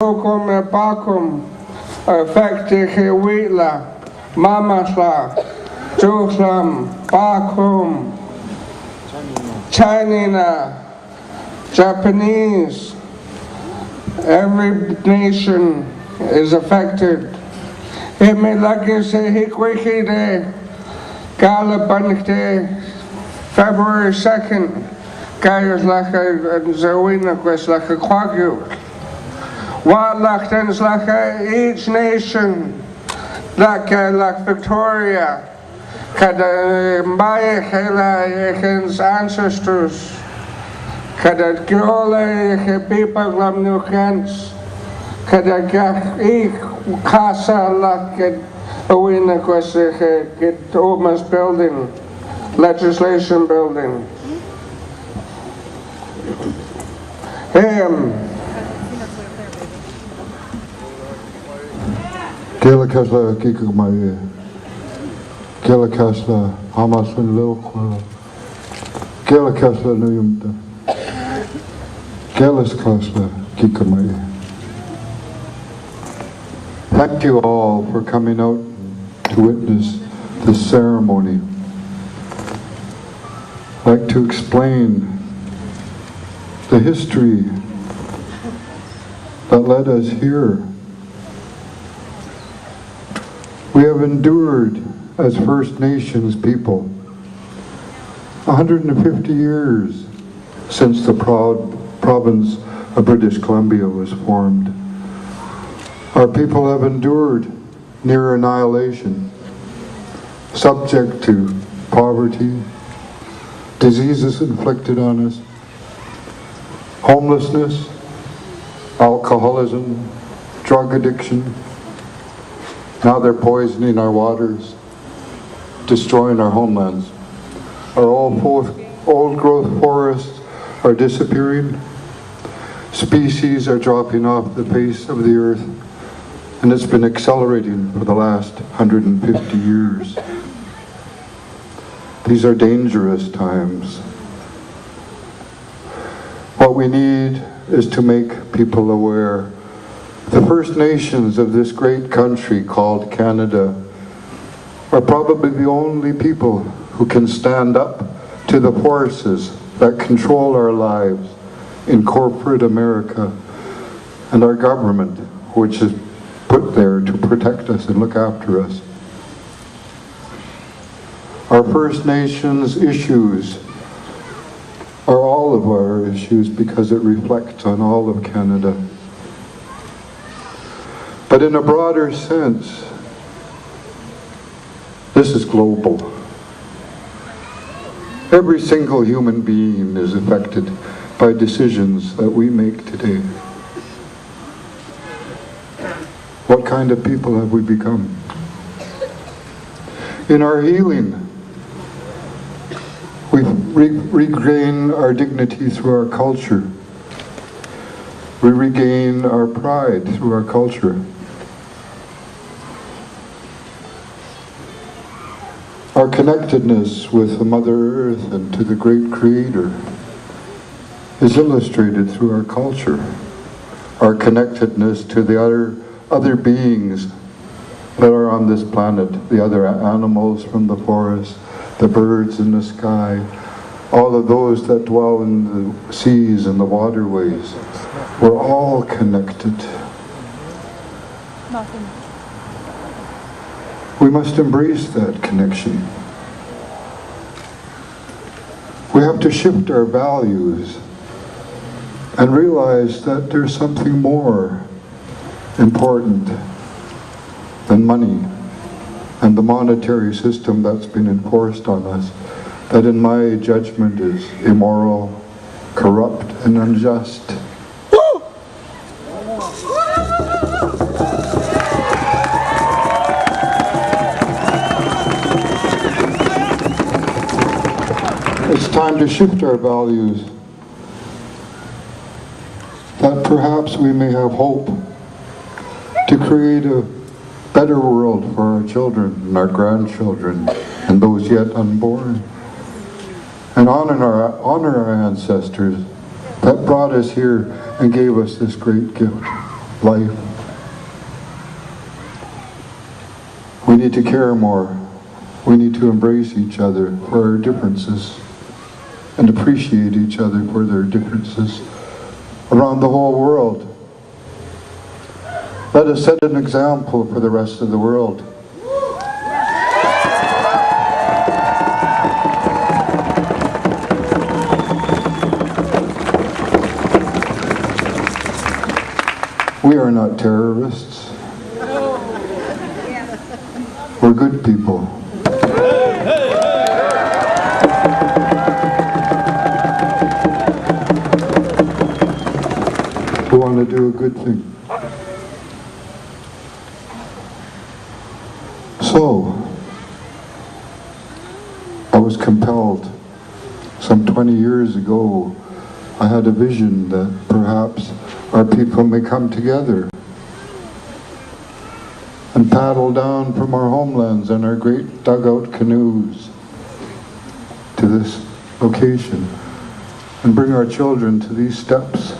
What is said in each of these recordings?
Hukum e pakum, effective wheatla, mamasla, juslam, pakum, Chinina, Japanese, every nation is affected. Ime lagi se hikwiki de Galabanite, February 2nd, Gaius laka zawina quest laka quagu. What lachtens laka each nation, like Victoria, kada mbaye hela yekens ancestors, kada gole yeke people lam nukens, kada gach ik casa laket awina kwese get almost building, legislation building. Kela kasla kikuk mai, kela kasla hamas van lilkwa, kela kasla nuyumta, kela kasla kikuk mai. Thank you all for coming out to witness this ceremony. I'd like to explain the history that led us here. We have endured as First Nations people 150 years since the proud province of British Columbia was formed. Our people have endured near annihilation, subject to poverty, diseases inflicted on us, homelessness, alcoholism, drug addiction. Now they're poisoning our waters, destroying our homelands. Our old growth forests are disappearing. Species are dropping off the face of the earth, and it's been accelerating for the last 150 years. These are dangerous times. What we need is to make people aware. The First Nations of this great country called Canada are probably the only people who can stand up to the forces that control our lives in corporate America and our government, which is put there to protect us and look after us. Our First Nations issues are all of our issues because it reflects on all of Canada. But in a broader sense, this is global. Every single human being is affected by decisions that we make today. What kind of people have we become? In our healing, we regain our dignity through our culture. We regain our pride through our culture. Our connectedness with the Mother Earth and to the great Creator is illustrated through our culture. Our connectedness to the other beings that are on this planet, the other animals from the forest, the birds in the sky, all of those that dwell in the seas and the waterways. We're all connected. We must embrace that connection. We have to shift our values and realize that there's something more important than money and the monetary system that's been enforced on us, that in my judgment is immoral, corrupt, and unjust. It's time to shift our values, that perhaps we may have hope to create a better world for our children and our grandchildren and those yet unborn, and honor our ancestors that brought us here and gave us this great gift. life. We need to care more. We need to embrace each other for our differences and appreciate each other for their differences around the whole world. Let us set an example for the rest of the world. We are not terrorists. We're good people. We want to do a good thing. So, I was compelled, some 20 years ago, I had a vision that perhaps our people may come together and paddle down from our homelands in our great dugout canoes to this location and bring our children to these steps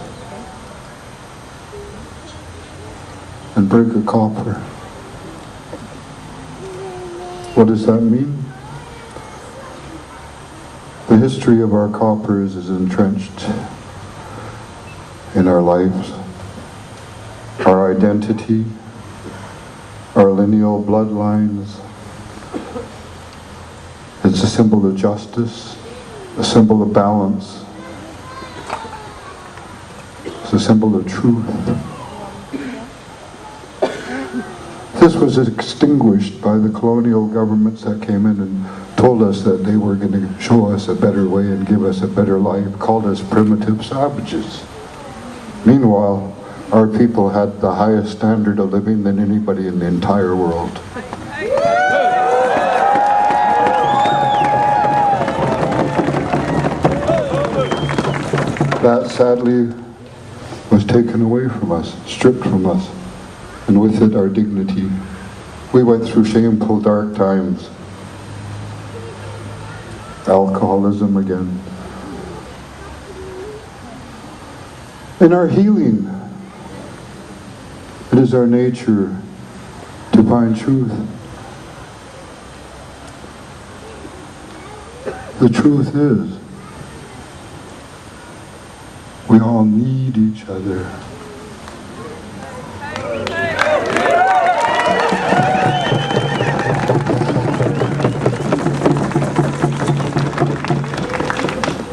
and break a copper. What does that mean? The history of our coppers is entrenched in our lives, our identity, our lineal bloodlines. It's a symbol of justice, a symbol of balance. It's a symbol of truth. This was extinguished by the colonial governments that came in and told us that they were going to show us a better way and give us a better life, called us primitive savages. Meanwhile, our people had the highest standard of living than anybody in the entire world. That sadly was taken away from us, stripped from us, and with it our dignity. We went through shameful dark times. Alcoholism again. In our healing, it is our nature to find truth. The truth is, we all need each other.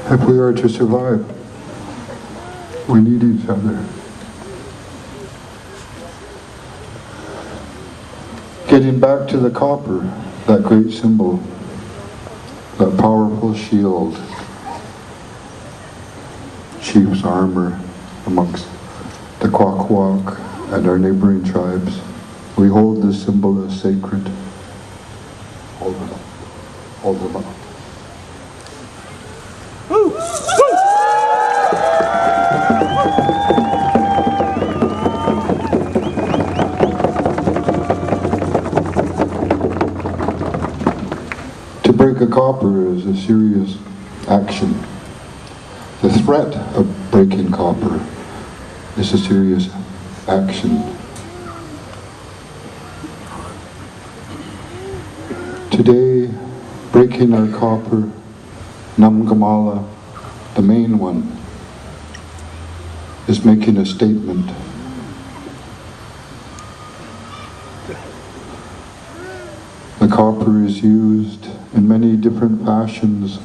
If we are to survive, we need each other. Getting back to the copper, that great symbol, that powerful shield, Cheif's armor amongst the Kwakwak and our neighboring tribes. We hold this symbol as sacred. Hold them up. Hold them up. To break a copper is a serious action. The threat of breaking copper is a serious action. Today, breaking our copper, Namgamala, the main one, is making a statement. The copper is used in many different fashions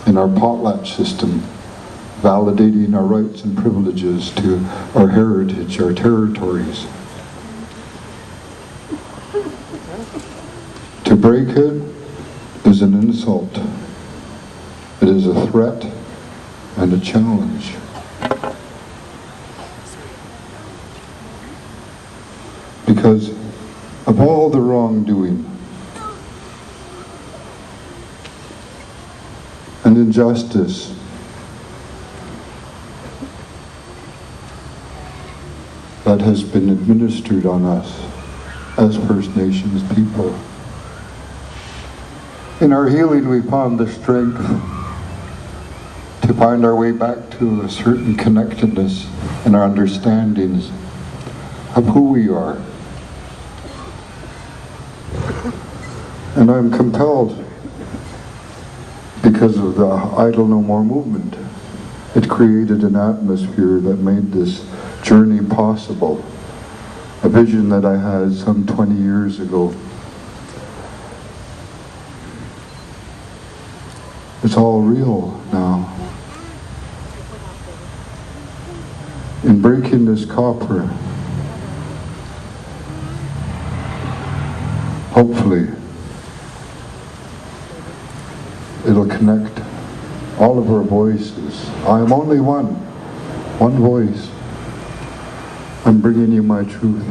in our potlatch system, validating our rights and privileges to our heritage, our territories. To break it is an insult. It is a threat and a challenge. Because of all the wrongdoing and injustice that has been administered on us as First Nations people. In our healing, we found the strength to find our way back to a certain connectedness in our understandings of who we are. And I'm compelled because of the Idle No More movement. It created an atmosphere that made this journey possible. A vision that I had some 20 years ago. It's all real now. In breaking this copper, hopefully, it'll connect all of our voices. I am only one voice. I'm bringing you my truth.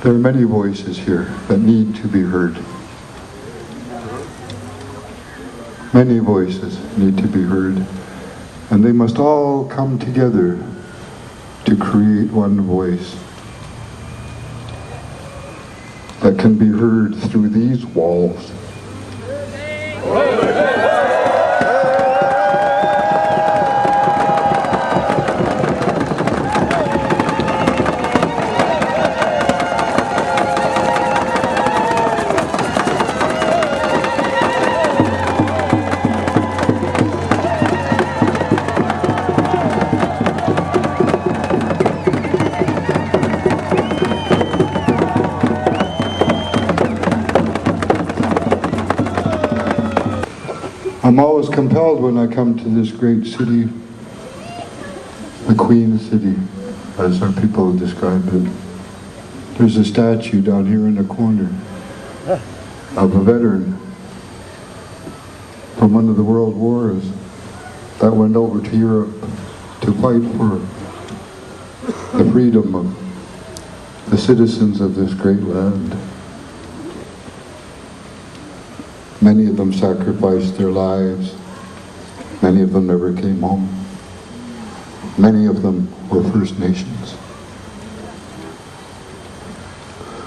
There are many voices here that need to be heard. Many voices need to be heard, and they must all come together to create one voice that can be heard through these walls. I'm always compelled when I come to this great city, the Queen City, as our people describe it. There's a statue down here in the corner of a veteran from one of the world wars that went over to Europe to fight for the freedom of the citizens of this great land. Many of them sacrificed their lives. Many of them never came home. Many of them were First Nations.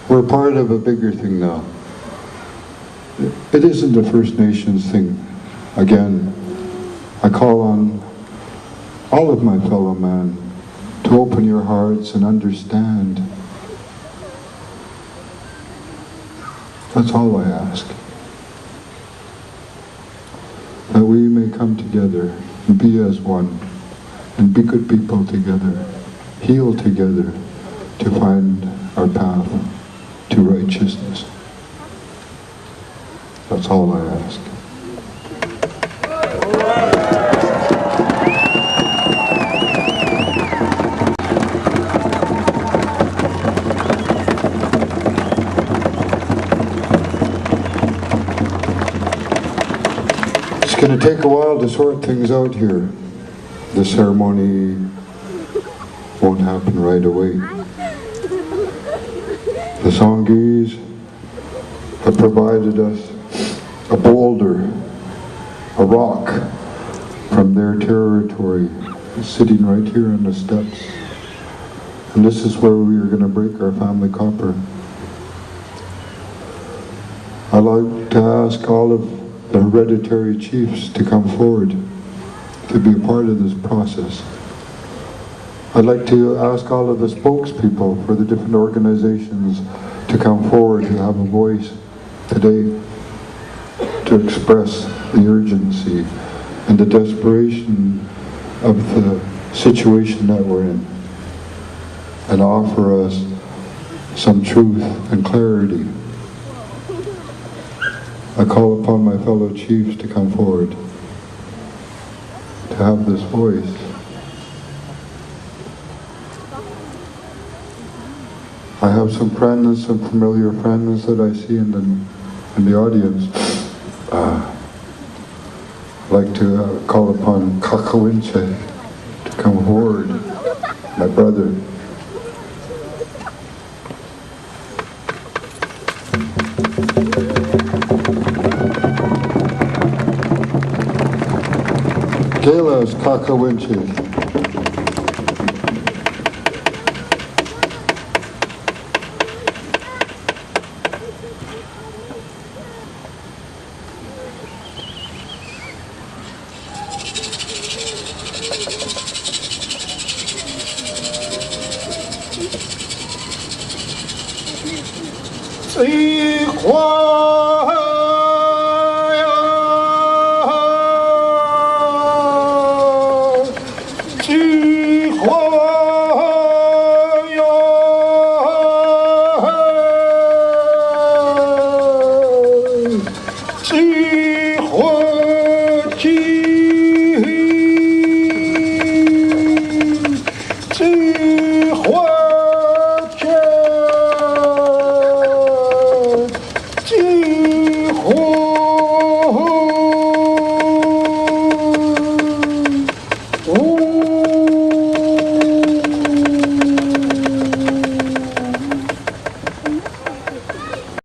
We're part of a bigger thing now. It isn't a First Nations thing. Again, I call on all of my fellow man to open your hearts and understand. That's all I ask. That we may come together and be as one, and be good people together, heal together to find our path to righteousness. That's all I ask. It's going to take a while to sort things out here. The ceremony won't happen right away. The Sanghees have provided us a boulder, a rock from their territory, sitting right here on the steps. And this is where we are going to break our family copper. I'd like to ask all of the hereditary chiefs to come forward to be a part of this process. I'd like to ask all of the spokespeople for the different organizations to come forward to have a voice today to express the urgency and the desperation of the situation that we're in and offer us some truth and clarity. I call upon my fellow chiefs to come forward, to have this voice. I have some friends, some familiar friends that I see in the audience. I'd like to call upon Kakawinche to come forward, my brother. Kailash Kakawinche. equal.